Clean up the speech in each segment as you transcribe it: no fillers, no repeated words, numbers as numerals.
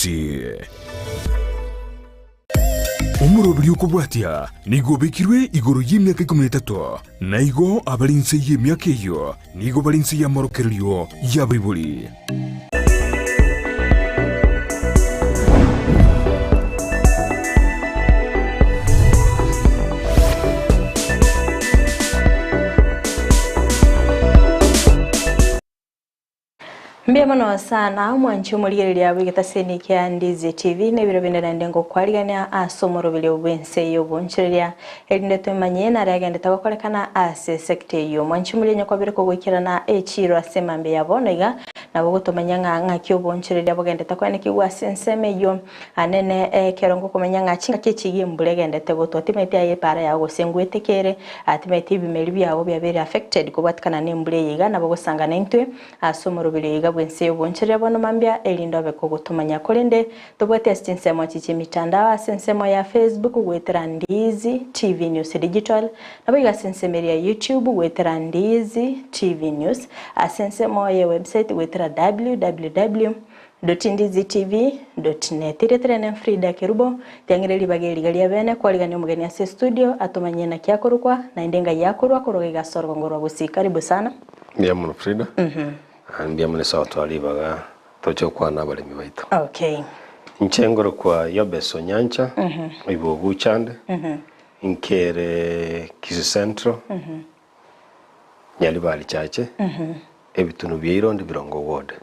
News. Umurobiri ukubwatia nigo bekirwe igoro y'imyaka 13 naigo abalinse y'imyaka iyo nigo balinse ya morokerio ya Bible. Mbiyamano sana mwanchi umulirira abigita seniki ya Ndizi TV nebiro binera ngo kwaliganya asomoro bile obwense yo bonchirya elinde tumanye na ragende tabakolekana ase sekte yo mwanchi umulirnya kwabire ko gwikirana echiro asemambe yabonega nabo gutomanya nga kyo bonchirya bogende takwane kiwa senseme yo anene kerongo komenya nga chinga kechiye mbulegende tegoto timeti aye para yago sengwetekere atimeti bimeli byabo byabere affected kubatikana nembule yiga nabo gusanga nentwe asomoro bile yiga bwense yo bonchirya bono mambya elindo beko gutomanya kolende tobwete stinsemo chichi mitandao asensemo ya Facebook gwetera Ndizi TV News Digital nabo yiga sensemo ya YouTube gwetera Ndizi TV News asensemo ya website gwetera www.ndizitv.net Ireterene Frida Kerubo tyangireli bageli gali abene kwaliganya umugeni ase studio atomanye na kyakorukwa na indenga yakorwa korogega sorgo ngorwa busi karibu sana Ndiamuno Frida ndiamune sawa twalibaga tocho kwana balimi baitu okay Nchengoro kwa Yobeso Nyancha ibo Buchande inkere Kisi Central Nyalibali chache ebitunu byirondi birongo ward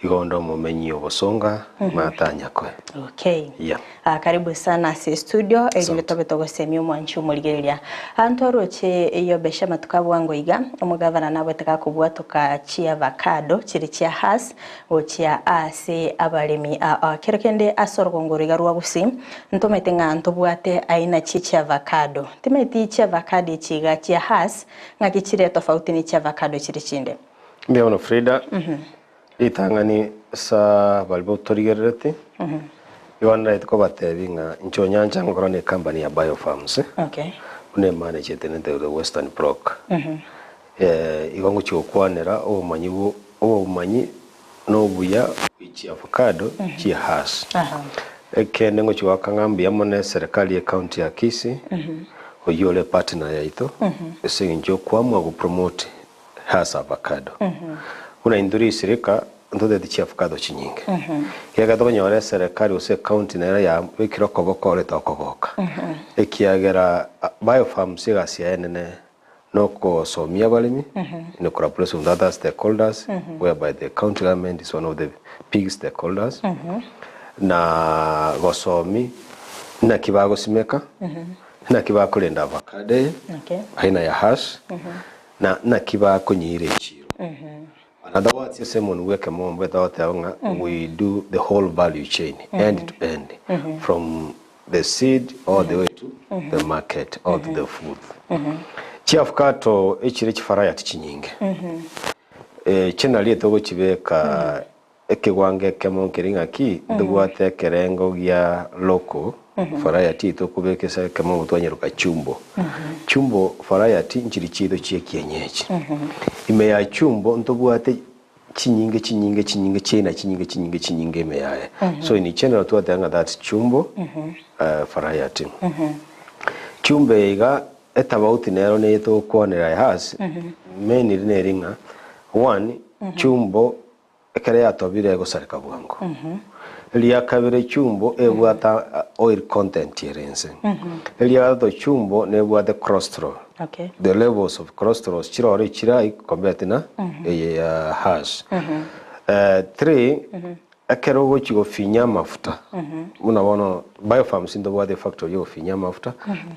igondo mumenyi obosonga matanya kwe okay yeah karibu sana si studio elitobeto gosemyo mwanchu muligeria antoroche Yobesha matukabu wango iga umugavana nabo takakubwa toka avocado chiri chia has ochia ase abalemi kerekende asorgongoro igarwa gusi ntometenga ntobwate aina chichi avocado timeti chi avocado chiga chia has ngakichire tofauti ni chi avocado chiri chinde Mbiyamano Frida itangani sa balbo torigerete Iwana itko batebinga incho Nyancha ngorone company ya Biofarms okay une manage tenente the Western Block igongo chokwanera omanyi no buya ichi avocado chi has ekende ngo chiwakangambi yamone serikali ya county ya Kisii oyole partner ya ito esenjo kwamwa go promote has avocado una induri sirika ntode chi avocado chinyinge kiaga tobanyore serikali ose county nera ya wikiroko gokore tokogoka ekiagera Biofarms igasia enene noko somia balimi in a collaboration with other stakeholders whereby the county government is one of the big stakeholders na gosomi na kibago simeka na kibago lenda avocado aina ya hash na kibago nyire chiro another words is someone work among without we do the whole value chain end to end from the seed all the way to the market or to the food chiafkato echire chifaraya tichinyinge chena lieto go chibeka ekegwange kemonkeringa ki dugwate kerengo gya local variety to kubekesa kama mutwanyeruka chumbo variety nchiri chido chie kienyeji ime ya chumbo ntobwate chinyinge meyaye so in general to that chumbo variety chumbe iga etabauti nero neto kuonera has meni neringa one chumbo ekere atobire gusarika bwango Elia kabire chumbo ebwata oil content yerense Elia to chumbo nebwata cholesterol okay the levels of cholesterol chirore chirai kombetina hash 3 akero go chigo finya mafuta muna wono Biofarms ndo bwate factory yo finya mafuta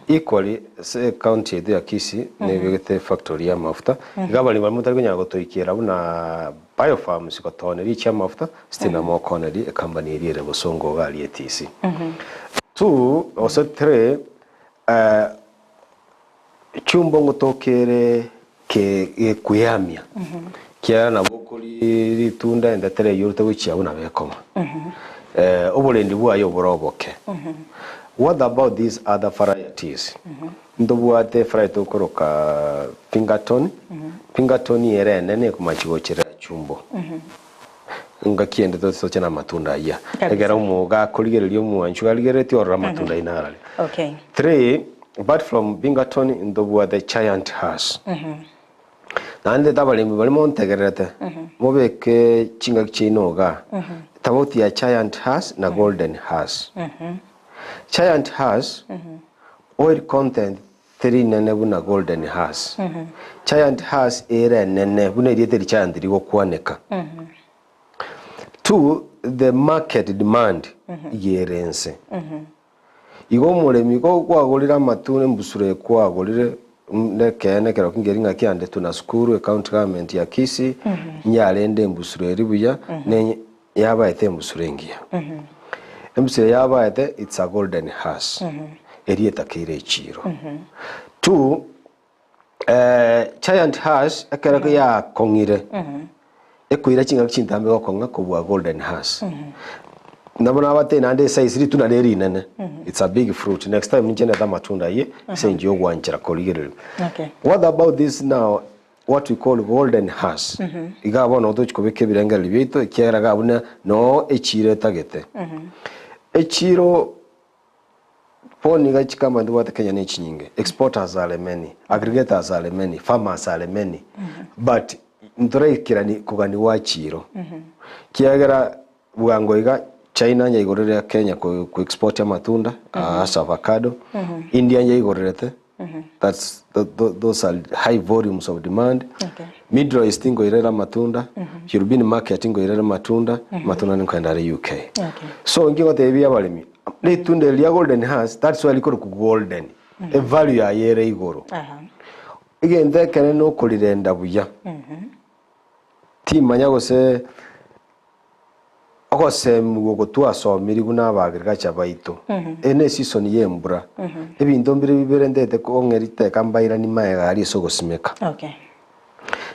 equally se county ya Kisii nebegete factory ya mafuta gabali bamutari kunyago toikira buna Biofarms kotoneri cha mafuta stina mo koneri company iri bosongo gali etisi 2 also 3 chumbo ngotokere ke kuyamia kia na bokoli litunda ndatere yurute wichya una bekoma obulendi bwayo boroboke what about these other varieties ndobwate variety okoroka pingaton pingaton yere nene kumachigochera chumbo ngakiende to soche na matunda ya egera umuga kuligereria omwanchu aligereti orra matunda inarale. Okay. 3, apart from Bingaton in the word the giant has. Nande tabalimi bali montegerete mubeke chinga chinoga tabauti ya giant has na golden has. Giant has oil content 3 nene buna golden has. Giant has ere nene buna irieteri giant rigo kwaneka. 2, the market demand yerense. Igo mulemi go kwagulira matune mbusure kwagulire nekene kero kingeringa kyande tuna skuru account government ya Kisi nyalende mbusure ribuya ne yaba ete mbusure ngia. Mbusure yaba ete it's a golden has. Erieta kire chiro. 2, giant has akara ya kongire. Ekuira chinga chintambe gokonga kubwa golden has. Nabona abate nande size ri tunareri nene. It's a big fruit. Next time nchene ta matunda ye senje yo gwanchira koligere. Okay. What about this now, what we call golden has? Igabo no to chikobeke birenga libito kyera gabuna no echire tagete. Echiro poni ga chikama ndu wata Kenya ne chinyinge. Exporters are many, aggregators are many, farmers are many. But ndore kirani kugani wa chiro. Kiagera bugangoiga China nyaigorere Kenya ku export ya matunda as avocado. India nyaigorerete. That's those are high volumes of demand. Okay. Middle East ngo irera matunda. European market ngo irera matunda. Matunda ni kwenda UK. Okay. So ngingo tebia balimi. Le tunde lia golden has, that's why likoro ku golden. A value ya yere igoro. Again there can no kolirenda buya. Timanya gose akose mugo twasomiri guna bagirgacha baito ene season yembura ebintu mbire biberendete ko ngerite kambaira ni maega ari sogosimeka. Okay.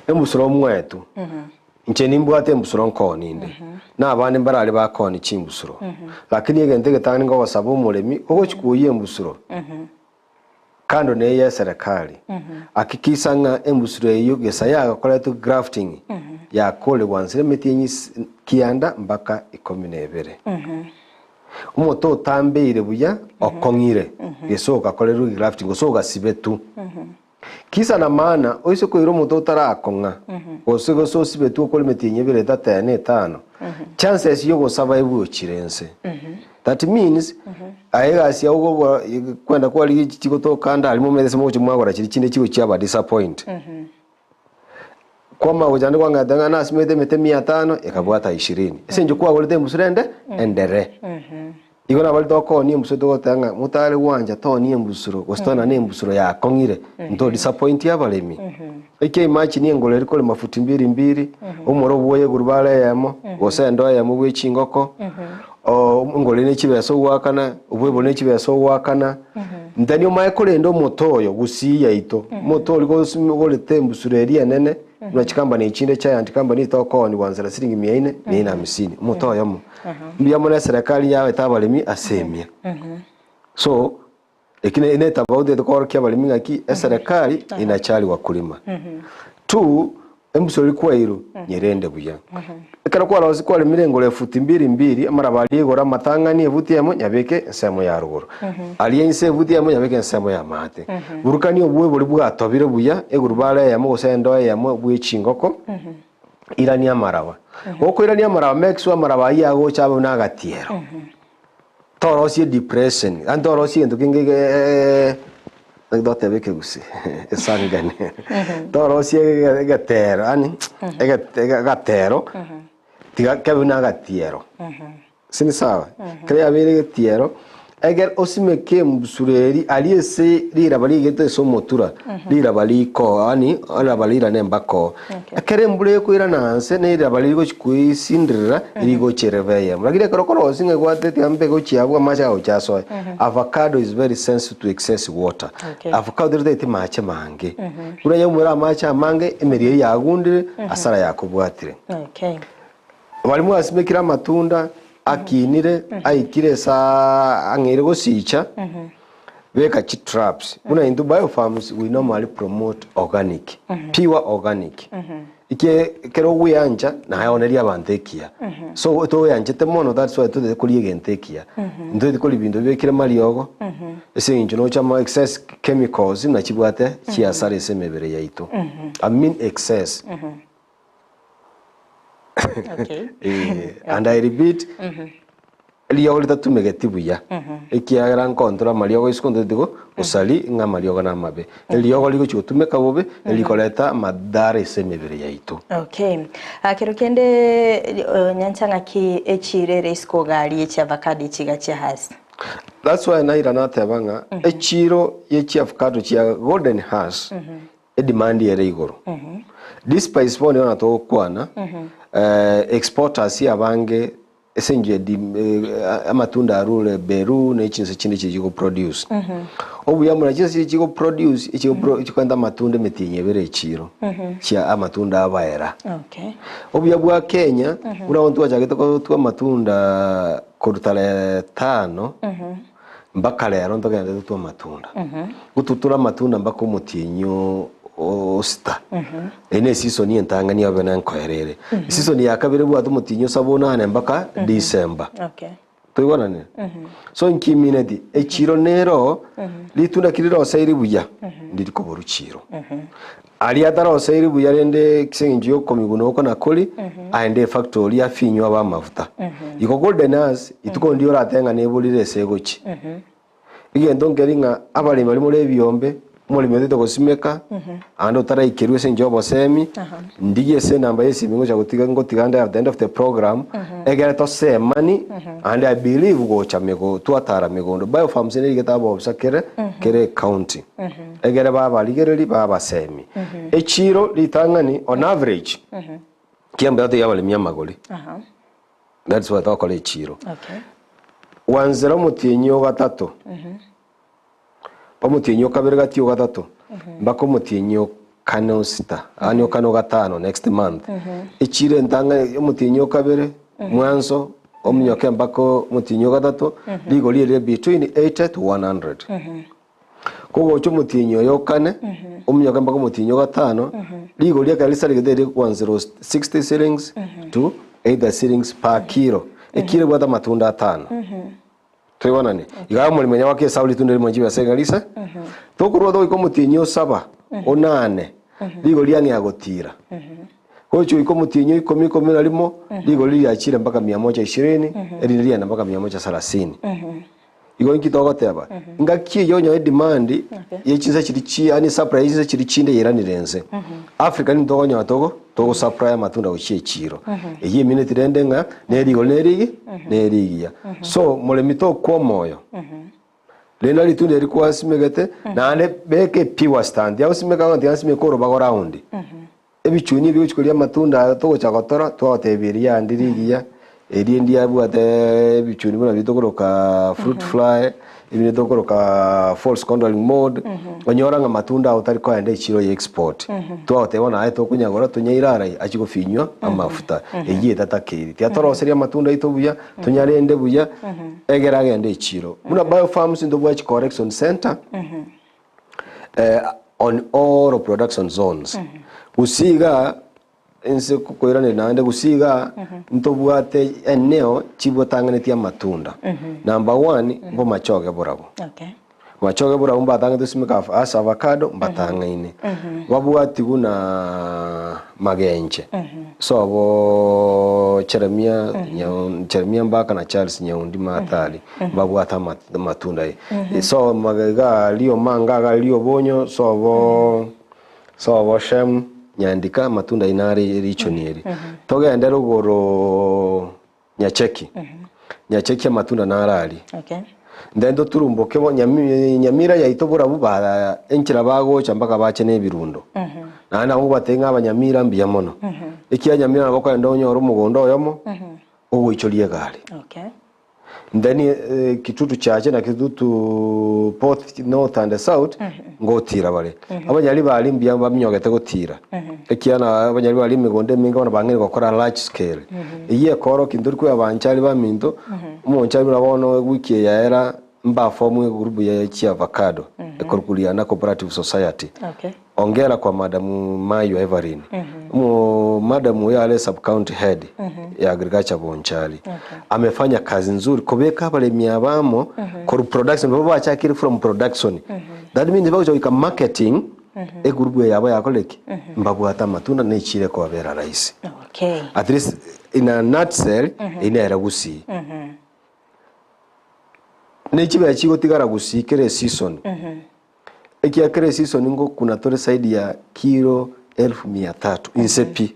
Embusoro mwetu nche nimbwate embusoro nkoninde na abandi mbarali bakoni chimbusoro lakini egente getani ngo basaba umuremi ogo chikuye embusoro kando ne ya serikali akikisa nga embusoro eyo gesa ya gakora to grafting ya kole wansire metinyi kianda mpaka 12. Umoto tambeire buya okongire gesoka koleru grafting soka sibetu kisa na maana oise ko iro moto tarakonga osego so sibetu ko metinyi bire data ne 5 chances yo go survive chirense. That means aega sia ugo kwenda kwa ligi chiko to kanda alimo meze mo chimwagora chiri chinde chiko chiaba disappoint. Kwama ujande kwa ngadanga na simete mete 500 ekabwata 20. Esenje kwa golete musurende endere. Igona balito ko ni musudo gotanga mutale wanja to ni embusuro gostona ne embusuro ya kongire ndo disappoint yabalemi. Eke match ni ngole riko le mafuti mbiri umuro boye gurbale yamo gosendo yamo bwechingoko. Ngole ne chibeso wakana ubwebo ne chibeso wakana ndani omaekole ndo motoyo gusiya ito moto liko gole tembusureria nene unachikamba ni chinde cha antikamba ni toko ni wanzira siringi 450 motoyo mu mbia mona serikali yawe tabalimi asemia. So ekine ineta baude to korkia balimi ngaki serikali inachali wakulima. 2 embusori kwa iru nyerende buya ekara kwa lazi kwa mirengo le futi mbiri amara bali gora matangani evuti yamo nyabeke nsemo ya ruguru aliyense evuti yamo nyabeke nsemo ya mate burukani obwe boli bwa tobire buya egurubale yamo gosendo yamo bwe chingoko irani amarawa oko irani amarawa mexwa amarawa yago chabo na gatiero torosie depression antorosie ndukinge dote beke gusi esangane torosie gatero ani gatero tiga kabuna gatiero sini sawa kaya bere gatiero eger osimeke mbusureri aliese lira bali gete so motura lira bali ko ani ala balira nembako akere mbule ko ira nanse ne lira bali go chikuisindira irigo chereveye mlagire korokoro singe kwate tiambe go chiabwa macha o chaso. Avocado is very sensitive to excess water. Avocado rete mache mange uraya mura macha mange emeriye yagundire asara yakubwatire. Okay. Walimu asimekira matunda akinire aikire sa angere go sicha weka chi traps. Una into biofarms we normally promote organic, pure organic. kero guyanja na haoneria bantekia so to yanjete mono that's why to kulie gentekia ndo de kuli bindo bekire maliogo ese injo no chama excess chemicals na chibwate chia sare semebere yaito I mean excess Okay. And I repeat eliogo litatumegetibu ya ekiagra nkontra maliogo isikondo digo usali nga maliogo na mabe eliogo ligo chutumeka bobe elikoleta madare semebere yaito. Okay. Kero kende nyanchanga ki echirere isko gali echi avocado chiga chia hasi. That's why naira natebanga echiro yechi avocado chia golden hass demand yere igoro. Despite spone ona to kwana exporters ya bange esenje di amatunda arule beru na ichinse chindi chigo produce obu yamura chinse chigo produce ichikwenda matunda metinye bere echiro chia amatunda abaera. Okay. Obu yabwa Kenya una ontu wachagete ko twa matunda korutale 5 mpaka lero ntogende twa matunda gututura matunda mpaka mutinyo osta ene season yentangani abana nkoherere season ya kabiri bwa tumutinyo sabona ne mpaka December. Okay. Tuyibona ne so nkiminedi echiro nero litunda kiriro sairi buya ndiriko boruchiro ali ataro sairi buya rende kisengiyo komiguno ko nakoli aende factory ya finyo aba mafuta iko golden as ituko ndiyo ratenga nebulire segochi igendo ngeringa abali bali muri byombe muri medete gosimeka ando tara ikirwe senjobo semi ndiye se namba yesi mingo chagutiga ngo tiganda at the end of the program egera to se money and I believe go chamego tuatara megondo biofarms ne igeta bo sakere kere county egera baba ligereri baba semi echiro litangani on average kiambe ate yabale myamagoli that's what I call echiro. Okay. Wanzera mutinyo gatatu pamutinyo kabere gatyo gatatu mbako mutinyo kano sita anyo kano gatano next month echire ntanga mutinyo kabere mwanzo omnyoke mbako mutinyo gatatu ligo lire between 80 to 100 kogo cyo mutinyo yokane omnyoke mbako mutinyo gatano ligo lire kalisa ligede kuanzia 60 shillings to 80 shillings per kilo ekire bwata matunda 5 tuyibona ne igawa muri menya wake sauli tundere mu jiba sengalisa tokurwa do iko mutinyo 7 8 ligo liani agotira kocho iko mutinyo iko miko alimo ligo lili achire mpaka 120 elilia mpaka 130 iko nkitogo teba ngaki yonyo demand yechinza chirichi ani supply yechinza chirichinde yeranirenze Africa ni ndogonyo togo supply matunda uchiye chiro iyi minute rendenga nerigiya so mole mito kwa moyo lena litunde rikuwa simegete na ane beke piwa stand ya usimeka nganti ansime koro bago round ebichuni byo chikulia matunda togo chagotora twatebiria ndirigiya erindi abwate bichuni buna bitokoroka fruit fly ibine tokoroka false controlling mode onyoranga matunda utari ko ende chiro ye export twatebona aye tokunyagora tunyairara achiko finywa amafuta egiye tatakiri tyatoroseria matunda itobuya tunyarende buya egera ende chiro muna biofarms ndo bwa correction center on all production zones usiga ense kukoirane nande gusiga ntobwate eneo chibotanganetia matunda number 1 bo machoge borabo. Okay. Machoge borabo mbatanga tusimika as avocado mbatangaine babwati guna magenche so bo Jeremia mbaka na Charles Nyaundi matali babwata matunda so magaga lio manga lio bonyo so bo shem nyandika matunda inari richonieri togenda rugoro nyacheki nyacheki matunda narali. Okay. Ndendo turumboke bo nyamira ya itobora buba enkira bago chambaka bachene birundo na ngo batenga abanyamira mbiya mono ikiya nyamira nabako ndonyo ro mugondo yomo ubu icholie gari. Okay. Ndani kitutu chache na kitutu Port North and South ngotira bale abanyali bali mbiya bamyogete gotira ekiana abanyali bali migonde minga bana bangere gukora large scale iye koro kinduri kwa banchali ba minto umonchali urabona wiki ya era mba formu group ya chi avocado ekorukulia na cooperative society. Okay. Ongera kwa Madam Mayo Everine. Madam yale sub county head ya agriculture Bonchari. Amefanya kazi nzuri kubeka pale miabamo kwa production baba achakiri from production. That means bako ika marketing e group yabo yakoleki mbabu ata matunda ne chire kwa vera rais. Okay. At least in a nutshell ina era gusi. Ne chibe chigo tigara gusi kere season. Ekia kere season ngo kuna tore saidi ya kilo 1,300 insepi.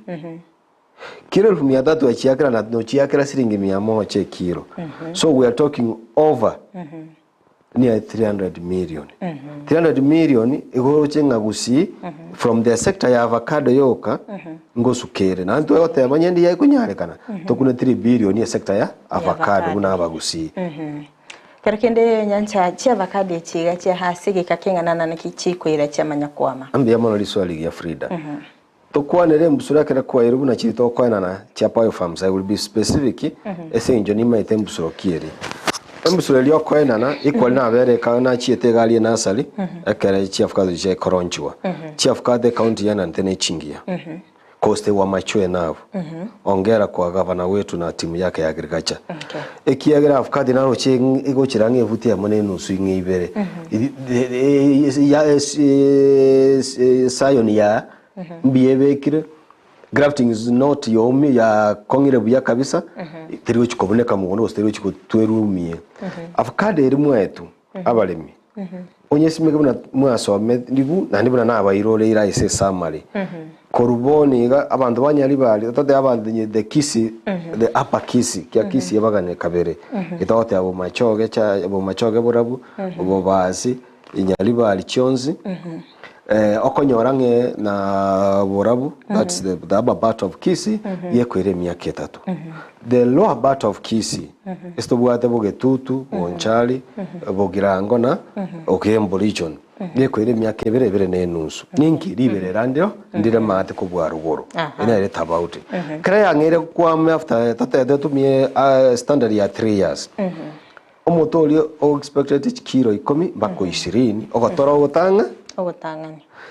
Kilo 1,300 ya chiakira na no chiakira shilingi 100 kilo. So we are talking over near 300 million. 300 million ego chenga gusi from the sector ya avocado yoka ngo sukere na nto yote abanyendi ya kunyarekana to kuna 3 billion ya sector ya avocado una abagusi. Karakende nyancha chia avocado chiga chia hasigi kakengana na kichikwira chia manyakwama. Ambi yamono liswali ya Frida. Tokwanere mbusura kera kwa irubu na chiri tokwana na chia Payo Farms. I will be specific. Ese njoni maite mbusuro kieri. Mbusuro liyo kwana na equal na avere kawana chiete gali nasali. Ekere chia avocado jie koronchua. Chia avocado county yana ntene chingia. Koste wa machue navu. Ongera kwa gavana wetu na timu yake ya agriculture. Ekiagira avocado naro ego chirange vuti ya mone nusu ingibere. Sayon ya mbiebe kire grafting is not yomi ya kongire buya kabisa. Teriwe chikoboneka mugono teriwe chikotwerumie. Avocado eri mwetu abalemi. Onyesime kubona mwasome ndibu na ndibona nabayirole ira ise samari. Koruboni abantu banyali bali tote abantu the kisi the upper kisi kya kisi yabagane kabere itote abo machoge burabu ubo bazi inyali bali chonzi okonyorange na burabu that's the upper part of kisi yekwere myaka 3 the lower part of kisi estobwate bogetutu bonchali bogirango na okembo region yekwere myaka 2 n'enusu ninki libere randio ndire mate ko bwa rugoro ina ile tabauti krea ngere kwa after tata tumie standard ya 3 years omotoli o expected kilo 10 bako 20 ogotora ogotanga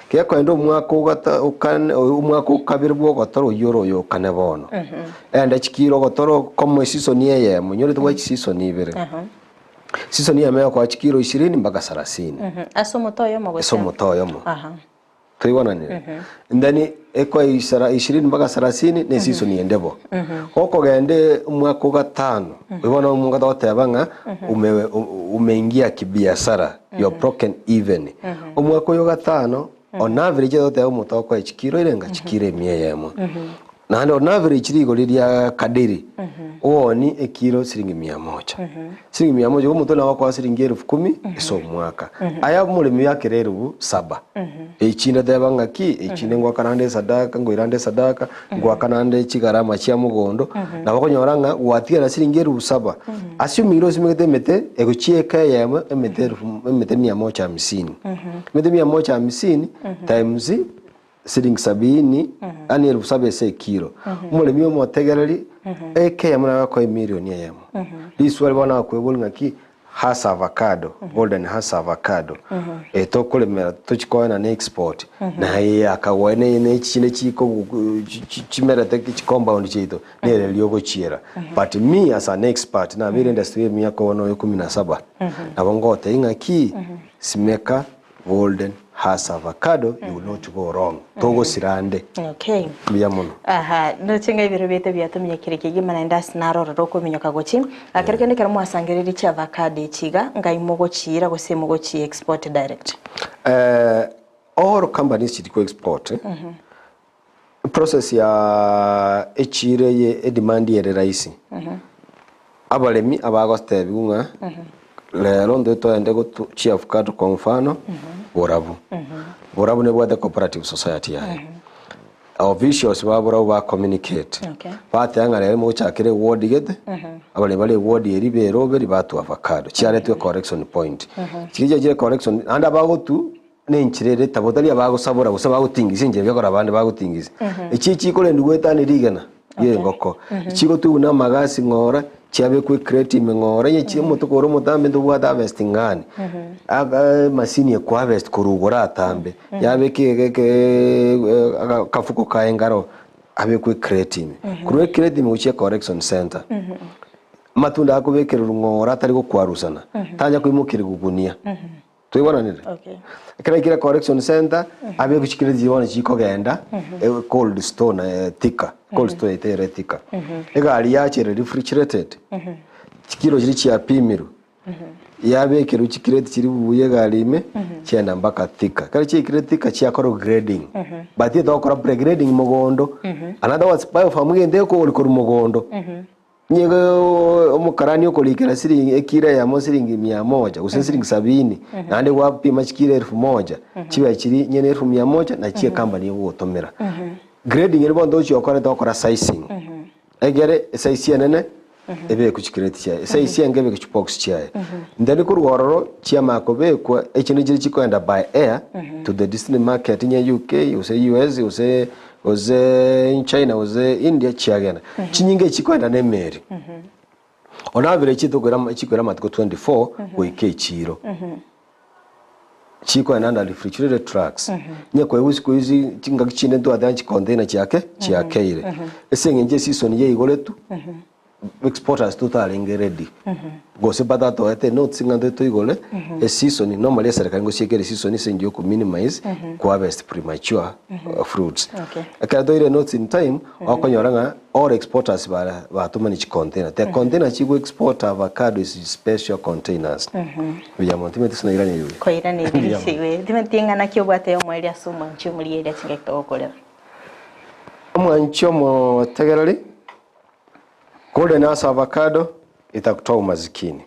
kia kwendo mwaka ugata umwaka ukabirwa ogotora yoro yo kanebono ende chikiro ogotora komo season ye munyore twa season ibere season ya meya kwa chikiro 20 mpaka 30 asomotoyo mo asomotoyo mo tuiwana ni ndani ekwa 20 mpaka 30 ne season yendebo oko gende umwaka gatano ubona umwaka dotebanga umeingia kibiashara you broken even umwaka yo gatano on average dote umutoko echikiro irenga chikire miyemo na on average ligo lilia kadiri oni ekiro shilingi 100 shilingi 100 umuto na wako shilingi 10,000 so mwaka aya mulimi yake rero 7 echina debanga ki echine ngwa kanande sadaka ngoirande sadaka ngwa kanande chigarama chia mugondo na bakonyoranga watia na shilingi 7 asumiro simete mete egochieka yema emete 150 mete 150 times shilingi 70 ani 7 kilo mulimi yo motegereri eke yamuna kwa milioni yemo liswali bana kwebulunga ki hasa avocado golden hasa avocado etokolemera tuchikoena na export na ye akawene ne chine chiko chimera teki compound chito nere lyogo chiera but me as an expert na vile industry miaka 17 na bongote inga ki simeka golden has avocado you will not go wrong togo sirande okay biamono no chenga ibiro bete byatumye kirikigi manenda sinaro roko minyoka gochi akerekene kera mwasangereri cha avocado chiga ngaimogo chira gosemogo chi export direct all companies chiko export process ya echire ye demand ye raisi abalemi abagoste biunga lero ndo toende go chi avocado kwa mfano Borabu. Borabu ne bwada cooperative society yae. Officials babura ba communicate. Bate angare mo chakire ward gete. Abale bale ward eri bero beri batu avocado. Chiare tu correction point. Chije je correction anda bago tu ne nchirere tabotali abago sabura gusaba gutingise nje byo kora bande bagutingise. Ichi kole nduweta ni rigana. Ye ngoko. Ichigo tu na magasi ngora chiabe ku create mengora ye chimo to koro mutambe ndo bwa harvest ngani aga masini ku harvest kurugora atambe yabe ke kafuko kaengaro abe ku create kuru create uche correction center matunda akubekera ngora atari ko kwarusana tanya kwimukira gugunia tuyibona nire kira correction center abe kuchikira zibona chiko genda cold stone thika cold stone itere thika egari yachere refrigerated chikiro chiri chia pimiro yabe kero chikire chiri buye garime cyenda mbaka thika kare chikire thika cyakora grading but it okora pre-grading mugondo another was by famugende ko uri mugondo nyego omukarani okolikira siringi ekira ya mosiringi 100 usesiringi 70 nande wapima chikira 1000 chiba chiri nyene 1100 na chie company yotomera grading iri bondo cyokora dokora sizing egere size nene ebe kuchikira tiya size ngebe kuchbox chiaye ndani kurwororo chiama kobekwa ekino kiri chikwenda by air to the distant market in UK use US use in China use India chiagena chinyinge chikwenda nemeri on average chikwera matiko 24 weke chiro chikwenda na refrigerated trucks nyekwe usiku hizi chinga kichine ndo adanchi container chiake ile esenge season ye igoletu exporters total ready gose badato ete not singando to igole a season normally serikali ngo shekere season isengiyo ku minimize ku harvest premature fruits akado ile not in time akonyoranga all exporters batuma ni container the container chigo export avocado is special containers bya montimete sina iranye yule ko iranye bisiwe timentinga na kyo bwate yo mweli asuma nchumuri ile chingekto okolera mwanchomo tegerali kule nasa avocado itakutoa umazikini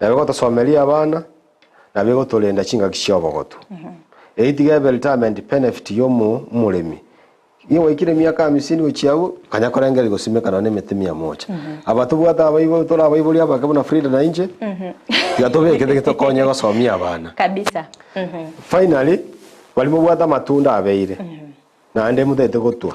na bego tosomelia abana na bego tolenda chinga kishobo goto eitiga retirement benefit yo muremi iyo ikire miaka 50 uchiawo kanyakorengera gosimeka na nemete 100 abatubwata abayibo tora abayibuli abakabona Frida na inje yatobe kete tokonya gosomia abana kabisa finally walimo bwata matunda abeire na ande mutete gotwa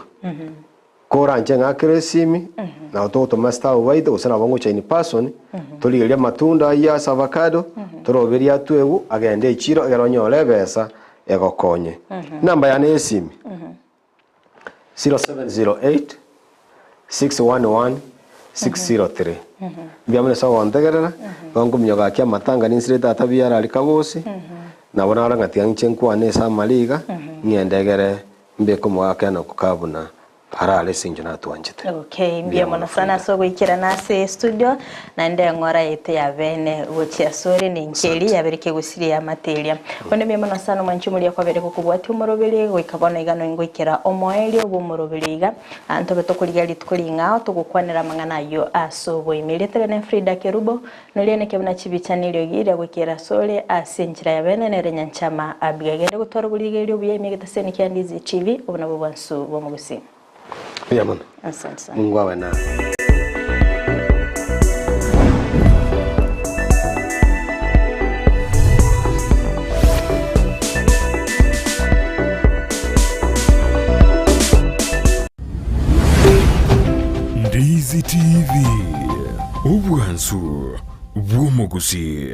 kora njenga kresimi na toto master waito usana bango chaini person toligeria matunda ya avocado toroberia twewu agende ichiro eronyo besa egokonye namba ya nesimi 0708 611 603 biamene sawa ntegerera bango mnyoga kya matanga ni nsireta atabiara alikabosi na bonara ngatianche nkwa nesa maliga ngendegere mbeko mwaka na kukabuna harale sinjo natwanjite mbia mwana sana so gwikira nase studio na nde ngora yete ya bene wochia sori ni nkeli yabereke gusiri ya materia one mbia mwana sana mwanchumuri yakwa bereko kubwati umurobeli gwikabona igano ngwikira omoeli obumurobeliga anto betokuliga litukulinga tugukwanira mangana yo asobo imilitele ne Frida Kerubo nolene kebuna chibichanilio gira gwikira sori asinjira ya bene ne renyanchama abigagende gutwara buligelio buyeme gitaseni kyandizi TV ubona bwansu bo mugusi Yaman. Asante. Mungu awe na. Ndizi TV. Ubwansu bw'omugusi.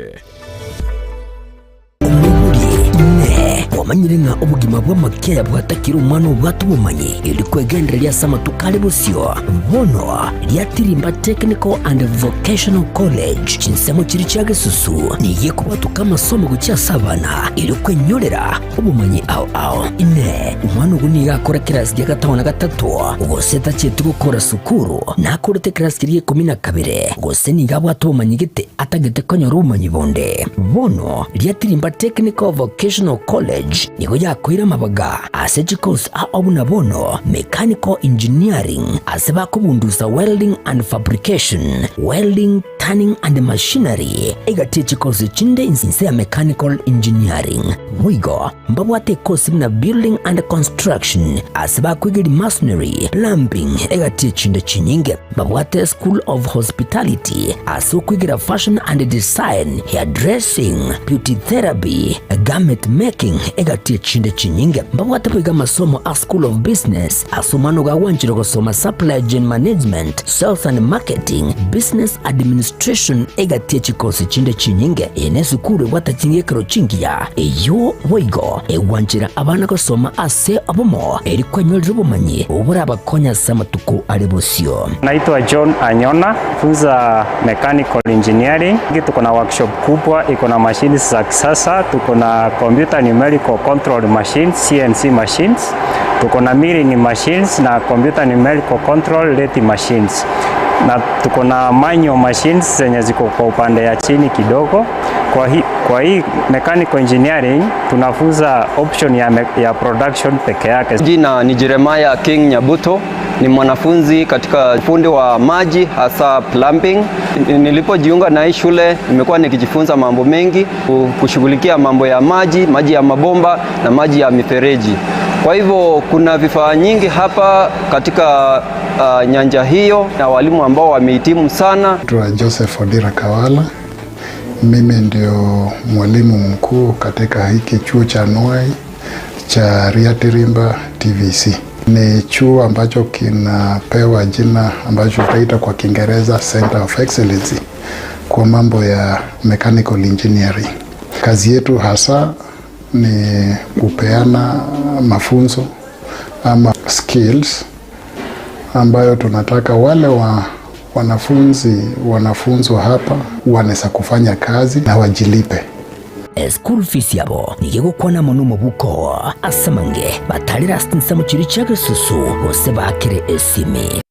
Wamanyire nga obugima bw'amakeya bwatakira omwana obwatubumanyi ili kwegenderera sama tukali busyo bono lyatirimba Technical and Vocational College chinsemo kiri kyagesusu niye kubatuka amasomo gukyasabana ili kwenyolera obumanyi ao ine omwana oguni yakora kirasi ya gatano na gatatu gose tachetu gukora sukuru nakorete kirasi kiri 12 gose niga bwatubumanyi gite atagete konyora obumanyi bonde bono lyatirimba Technical Vocational College niho yakwira mabaga asejikos abuna bono mechanical engineering aseba kubunduza welding and fabrication welding turning and machinery egatie chikosi chinde inse ya mechanical engineering mwigo mbabwate kosi na building and construction asaba kwigiri masonry plumbing egatie chinde chinyinge mbabwate school of hospitality aso kwigira fashion and design hairdressing beauty therapy garment making egatie chinde chinyinge mbabwate kwiga masomo a school of business asomano ga wanjiro gosoma supply chain management sales and marketing business administration egatie chikosi chinde chinyinge ene sukuru watachinge kero chingia eyo woigo ewanjira abana gosoma ase abomo erikwanyolero bumanyi obura abakonya samatuko alebosio. Naitwa John Anyona, funza mechanical engineering. Tuko na workshop kubwa, iko na machines za kisasa, tuko na computer numerical control machines, CNC machines, tuko na milling machines na computer numerical control lathe machines. Na tuko na manual machines zenye ziko kwa upande ya chini kidogo. Kwa hii mechanical engineering tunafunza option ya production peke yake. Jina ni Jeremiah King Nyabuto, ni mwanafunzi katika fundi wa maji hasa plumbing. Nilipojiunga na hii shule nimekuwa nikijifunza mambo mengi kushughulikia mambo ya maji ya mabomba na maji ya mifereji. Kwa hivyo kuna vifaa nyingi hapa katika nyanja hiyo na walimu ambao wamehitimu sana. Joseph Odira Kawala, mimi ndio mwalimu mkuu katika hiki chuo cha Nwai cha Riatirimba TVC. Ni chuo ambacho kinapewa jina ambacho tutaita kwa Kiingereza Center of Excellence kwa mambo ya mechanical engineering. Kazi yetu hasa ni kupeana mafunzo ama skills ambayo tunataka wale wanafunzwa hapa wanaweza kufanya kazi na wajilipe. School fees yabo nigegukwana muno buko asamange batalira stinsa mu kiri cya Gisusu bose bakire esimi.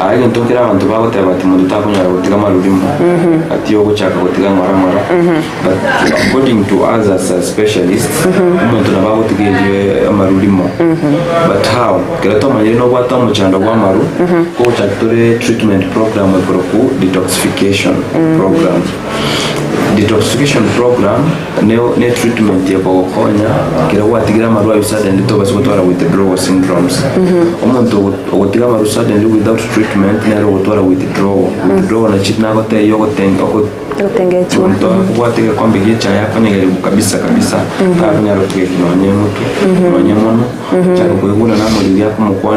Ayo ntokera abantu bagotera bati mu dutakunyara gutiga marurimo ati yo guchaka gutiga maramara but according to us as specialists umuntu nabagotigeje amarurimo but how kerato manyiri no gwata mu cyanda gw'amaru ko cyatore treatment program ku detoxification program. Detoxification program ne treatment ya bokonya kira watigira marwa bisade ndito basotwara withdrawal syndromes. Umuntu ogotiga maru suddenly without treatment ne rotwara withdrawal na chitna gote yo gotenga Utenge chuo. Mtu watiga kwamba gicha yako ni kabisa kabisa. Kanya rotuke kinonye mtu. Kinonye mono. Chako kuiguna na mwili yako mkwana.